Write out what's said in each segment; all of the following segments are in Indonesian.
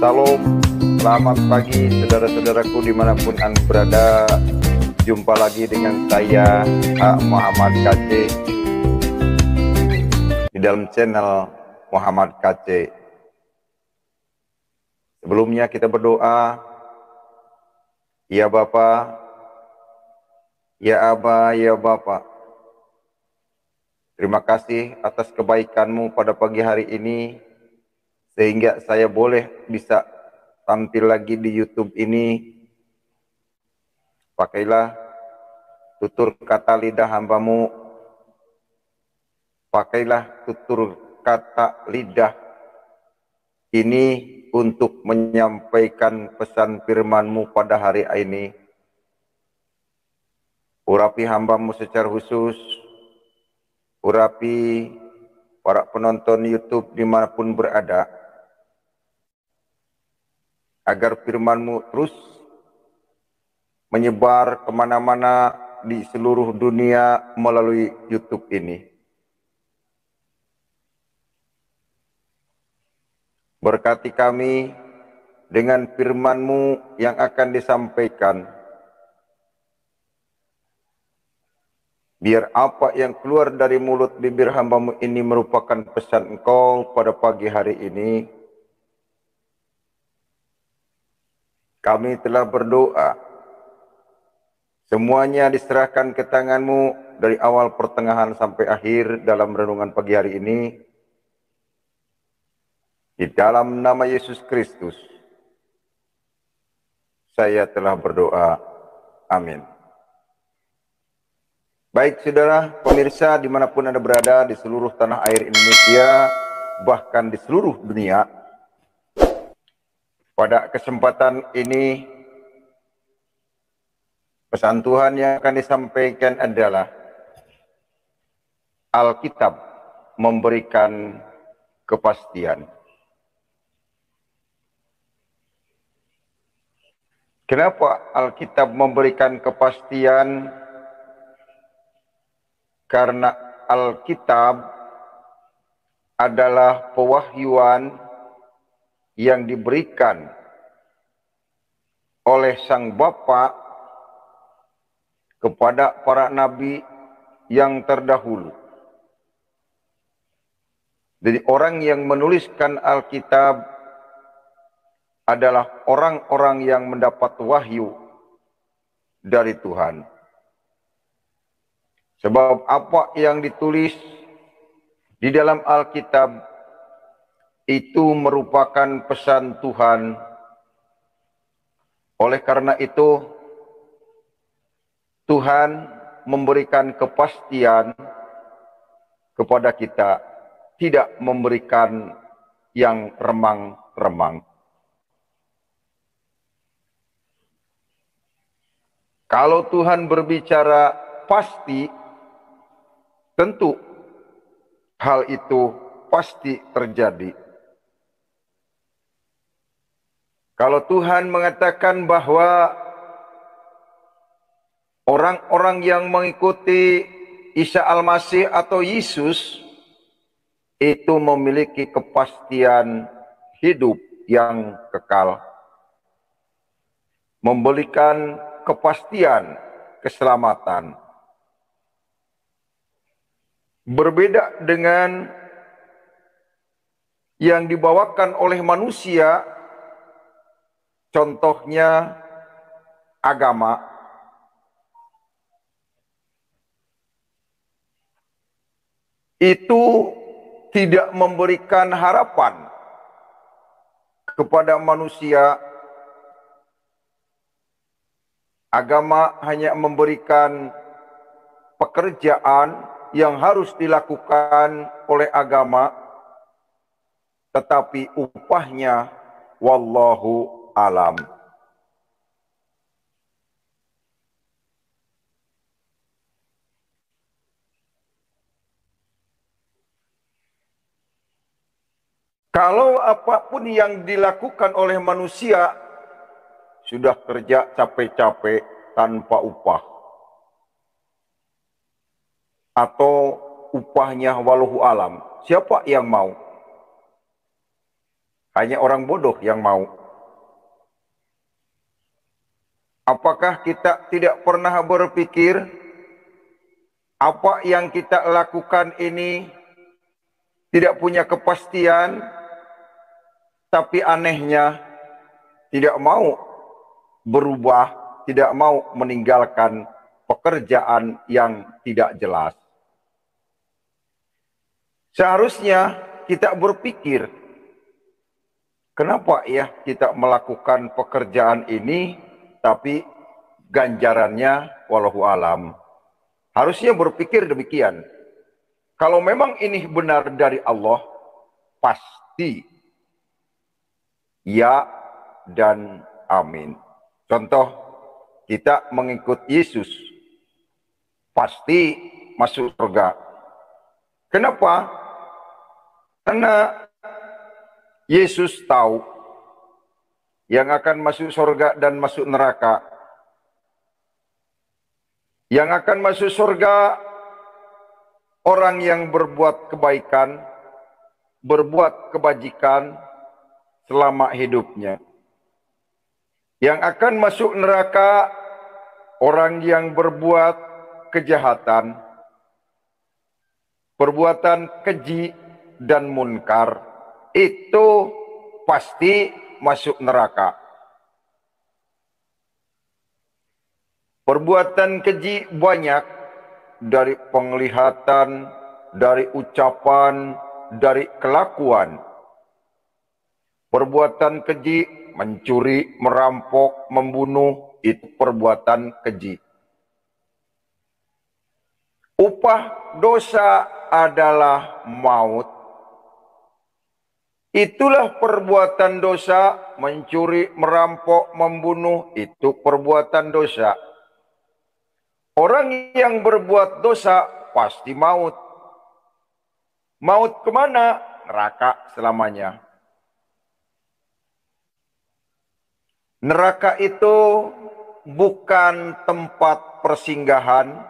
Salam, selamat pagi saudara-saudaraku dimanapun Anda berada. Jumpa lagi dengan saya Muhammad KC di dalam channel Muhammad KC. Sebelumnya kita berdoa. Ya Bapa, ya Aba, ya Bapa, terima kasih atas kebaikan-Mu pada pagi hari ini, sehingga saya bisa tampil lagi di YouTube ini. Pakailah tutur kata lidah hamba-Mu, pakailah tutur kata lidah ini untuk menyampaikan pesan firman-Mu pada hari ini. Urapi hamba-Mu secara khusus, urapi para penonton YouTube dimanapun berada, agar firman-Mu terus menyebar kemana-mana di seluruh dunia melalui YouTube ini. Berkati kami dengan firman-Mu yang akan disampaikan. Biar apa yang keluar dari mulut bibir hamba-Mu ini merupakan pesan Engkau pada pagi hari ini. Kami telah berdoa. Semuanya diserahkan ke tangan-Mu dari awal pertengahan sampai akhir dalam renungan pagi hari ini. Di dalam nama Yesus Kristus, saya telah berdoa. Amin. Baik saudara, pemirsa dimanapun Anda berada di seluruh tanah air Indonesia, bahkan di seluruh dunia. Pada kesempatan ini, pesan Tuhan yang akan disampaikan adalah Alkitab memberikan kepastian. Kenapa Alkitab memberikan kepastian? Karena Alkitab adalah pewahyuan yang diberikan oleh Sang Bapa kepada para nabi yang terdahulu. Jadi orang yang menuliskan Alkitab adalah orang-orang yang mendapat wahyu dari Tuhan. Sebab apa yang ditulis di dalam Alkitab itu merupakan pesan Tuhan. Oleh karena itu, Tuhan memberikan kepastian kepada kita, tidak memberikan yang remang-remang. Kalau Tuhan berbicara pasti, tentu hal itu pasti terjadi. Kalau Tuhan mengatakan bahwa orang-orang yang mengikuti Isa Al-Masih atau Yesus itu memiliki kepastian hidup yang kekal, memberikan kepastian keselamatan. Berbeda dengan yang dibawakan oleh manusia, contohnya agama. Itu tidak memberikan harapan kepada manusia. Agama hanya memberikan pekerjaan yang harus dilakukan oleh agama, tetapi upahnya wallahu alam. Kalau apapun yang dilakukan oleh manusia sudah kerja capek-capek tanpa upah, atau upahnya wallahu alam, siapa yang mau? Hanya orang bodoh yang mau. Apakah kita tidak pernah berpikir apa yang kita lakukan ini tidak punya kepastian, tapi anehnya tidak mau berubah, tidak mau meninggalkan pekerjaan yang tidak jelas. Seharusnya kita berpikir, kenapa ya kita melakukan pekerjaan ini, tapi ganjarannya wallahu alam. Harusnya berpikir demikian. Kalau memang ini benar dari Allah, pasti ya dan amin. Contoh, kita mengikut Yesus, pasti masuk surga. Kenapa? Karena Yesus tahu yang akan masuk surga dan masuk neraka. Yang akan masuk surga orang yang berbuat kebaikan, berbuat kebajikan selama hidupnya. Yang akan masuk neraka orang yang berbuat kejahatan, perbuatan keji dan munkar, itu pasti masuk neraka. Perbuatan keji banyak, dari penglihatan, dari ucapan, dari kelakuan. Perbuatan keji, mencuri, merampok, membunuh, itu perbuatan keji. Upah dosa adalah maut. Itulah perbuatan dosa, mencuri, merampok, membunuh, itu perbuatan dosa. Orang yang berbuat dosa pasti maut. Maut kemana? Neraka selamanya. Neraka itu bukan tempat persinggahan.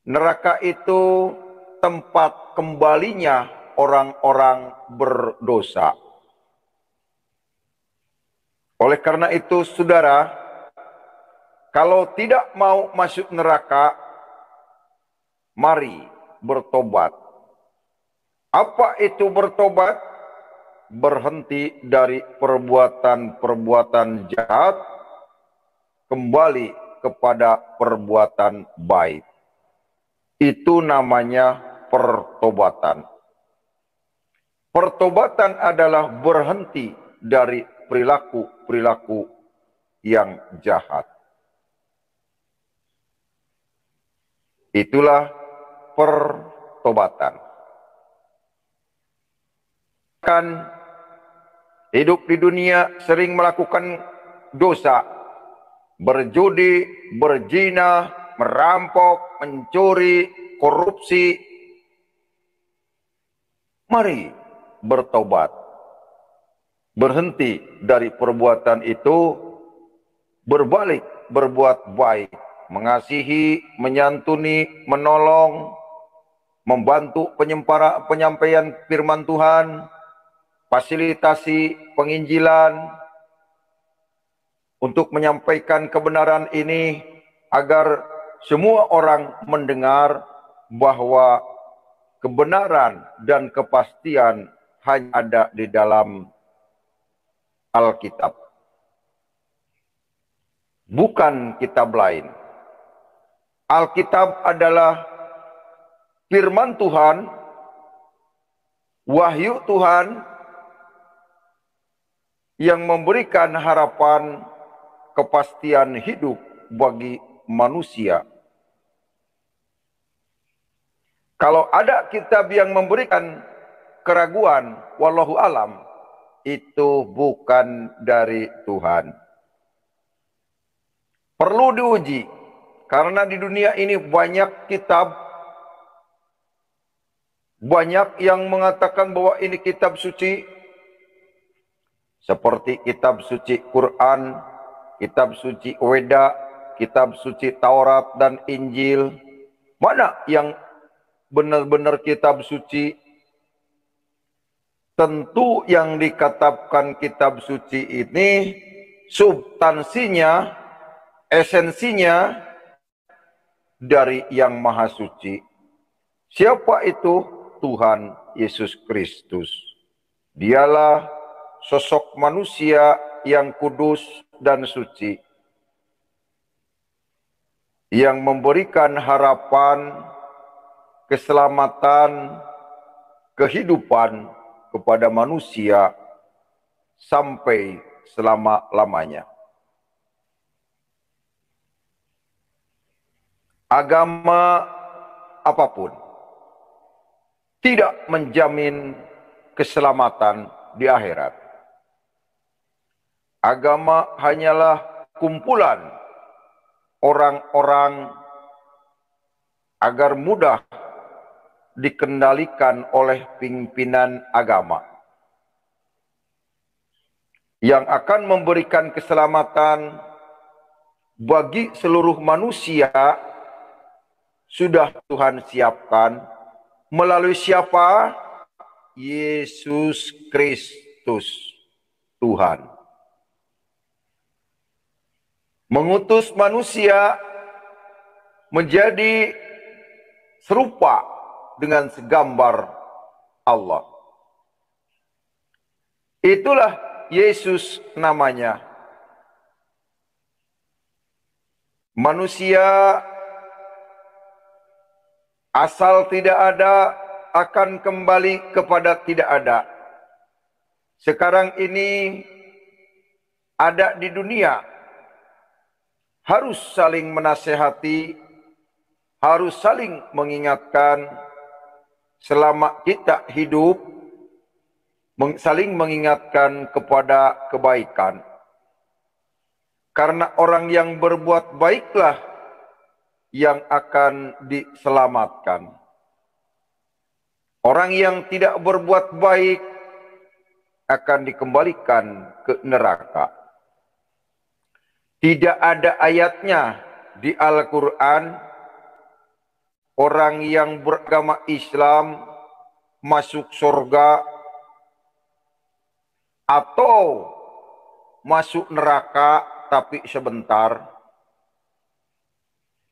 Neraka itu tempat kembalinya orang-orang berdosa. Oleh karena itu, saudara, kalau tidak mau masuk neraka, mari bertobat. Apa itu bertobat? Berhenti dari perbuatan-perbuatan jahat, kembali kepada perbuatan baik. Itu namanya pertobatan. Pertobatan adalah berhenti dari perilaku-perilaku yang jahat. Itulah pertobatan. Kan hidup di dunia sering melakukan dosa, berjudi, berzina, merampok, mencuri, korupsi. Mari bertobat. Berhenti dari perbuatan itu, berbalik berbuat baik. Mengasihi, menyantuni, menolong, membantu penyampaian firman Tuhan, fasilitasi penginjilan, untuk menyampaikan kebenaran ini agar semua orang mendengar bahwa kebenaran dan kepastian hanya ada di dalam Alkitab, bukan kitab lain. Alkitab adalah firman Tuhan, wahyu Tuhan yang memberikan harapan kepastian hidup bagi manusia. Kalau ada kitab yang memberikan keraguan, wallahu alam, itu bukan dari Tuhan. Perlu diuji. Karena di dunia ini banyak kitab, banyak yang mengatakan bahwa ini kitab suci, seperti kitab suci Quran, kitab suci Weda, kitab suci Taurat dan Injil. Mana yang benar-benar kitab suci? tentu yang dikatakan kitab suci ini substansinya, esensinya dari yang maha suci. Siapa itu? Tuhan Yesus Kristus. Dialah sosok manusia yang kudus dan suci, yang memberikan harapan, keselamatan, kehidupan kepada manusia sampai selama-lamanya. Agama apapun tidak menjamin keselamatan di akhirat. Agama hanyalah kumpulan orang-orang agar mudah dikendalikan oleh pimpinan agama yang akan memberikan keselamatan bagi seluruh manusia. Sudah Tuhan siapkan melalui siapa? Yesus Kristus, Tuhan. Mengutus manusia menjadi serupa dengan segambar Allah. Itulah Yesus namanya. Manusia asal tidak ada akan kembali kepada tidak ada. Sekarang ini ada di dunia, harus saling menasehati, harus saling mengingatkan selama kita hidup, saling mengingatkan kepada kebaikan. Karena orang yang berbuat baiklah yang akan diselamatkan. Orang yang tidak berbuat baik akan dikembalikan ke neraka. Tidak ada ayatnya di Al-Quran orang yang beragama Islam masuk surga atau masuk neraka tapi sebentar.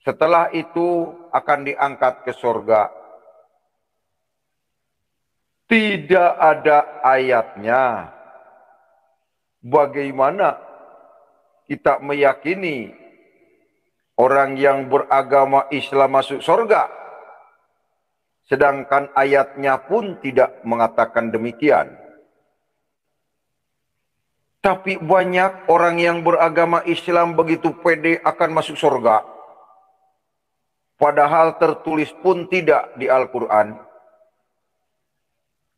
Setelah itu akan diangkat ke surga. Tidak ada ayatnya. Bagaimana kita meyakini orang yang beragama Islam masuk surga? Sedangkan ayatnya pun tidak mengatakan demikian. Tapi banyak orang yang beragama Islam begitu pede akan masuk surga. Padahal tertulis pun tidak di Al-Quran.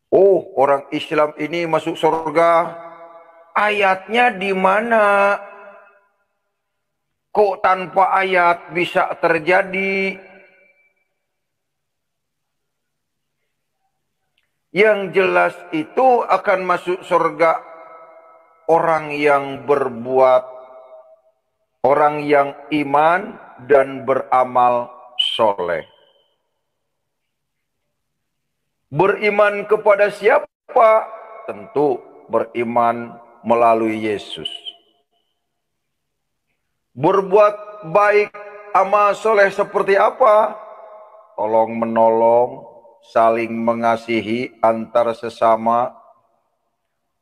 Oh, orang Islam ini masuk surga. Ayatnya di mana? Kok tanpa ayat bisa terjadi? Yang jelas itu akan masuk surga orang yang berbuat, orang yang iman dan beramal soleh. Beriman kepada siapa? Tentu beriman melalui Yesus. Berbuat baik, amal soleh seperti apa? Tolong menolong, saling mengasihi antar sesama,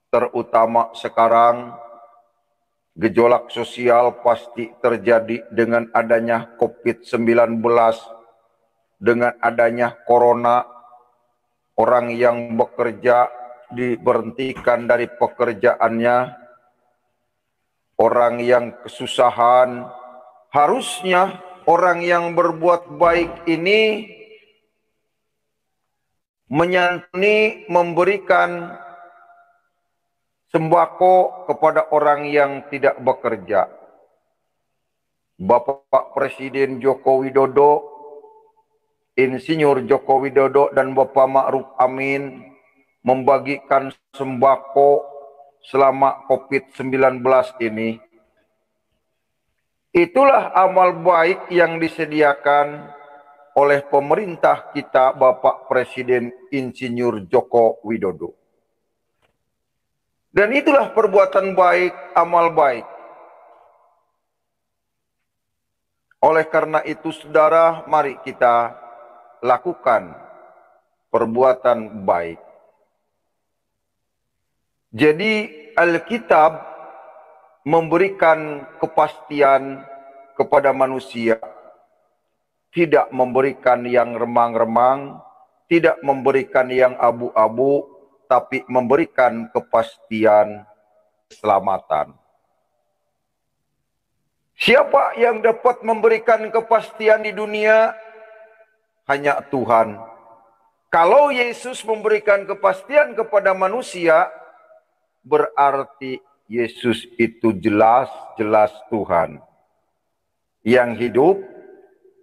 terutama sekarang gejolak sosial pasti terjadi dengan adanya COVID-19, dengan adanya corona, orang yang bekerja diberhentikan dari pekerjaannya, orang yang kesusahan. Harusnya orang yang berbuat baik ini menyantuni, memberikan sembako kepada orang yang tidak bekerja. Bapak Presiden Joko Widodo, Insinyur Joko Widodo dan Bapak Ma'ruf Amin membagikan sembako selama COVID-19 ini. Itulah amal baik yang disediakan oleh pemerintah kita, Bapak Presiden Insinyur Joko Widodo. Dan itulah perbuatan baik, amal baik. Oleh karena itu saudara, mari kita lakukan perbuatan baik. Jadi Alkitab memberikan kepastian kepada manusia, tidak memberikan yang remang-remang, tidak memberikan yang abu-abu, tapi memberikan kepastian keselamatan. Siapa yang dapat memberikan kepastian di dunia? Hanya Tuhan. Kalau Yesus memberikan kepastian kepada manusia, berarti Yesus itu jelas-jelas Tuhan. Yang hidup,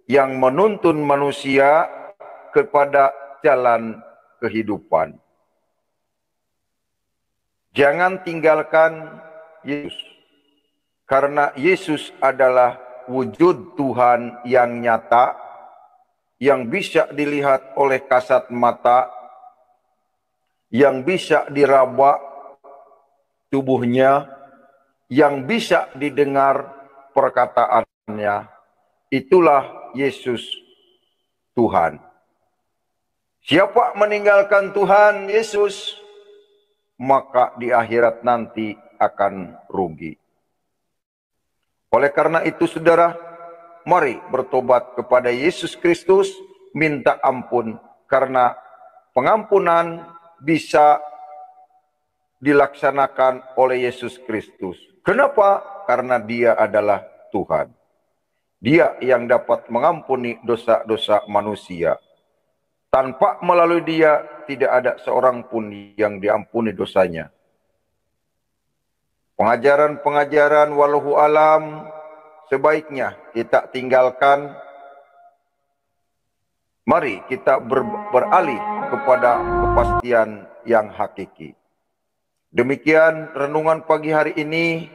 yang menuntun manusia kepada jalan kehidupan. Jangan tinggalkan Yesus. Karena Yesus adalah wujud Tuhan yang nyata, yang bisa dilihat oleh kasat mata, yang bisa diraba tubuhnya, yang bisa didengar perkataannya. Itulah Yesus Tuhan. Siapa meninggalkan Tuhan Yesus, maka di akhirat nanti akan rugi. Oleh karena itu saudara, mari bertobat kepada Yesus Kristus, minta ampun, karena pengampunan bisa dilaksanakan oleh Yesus Kristus. Kenapa? Karena Dia adalah Tuhan. Dia yang dapat mengampuni dosa-dosa manusia. Tanpa melalui Dia, tidak ada seorang pun yang diampuni dosanya. Pengajaran-pengajaran wallahu alam sebaiknya kita tinggalkan. Mari kita beralih kepada kepastian yang hakiki. Demikian renungan pagi hari ini.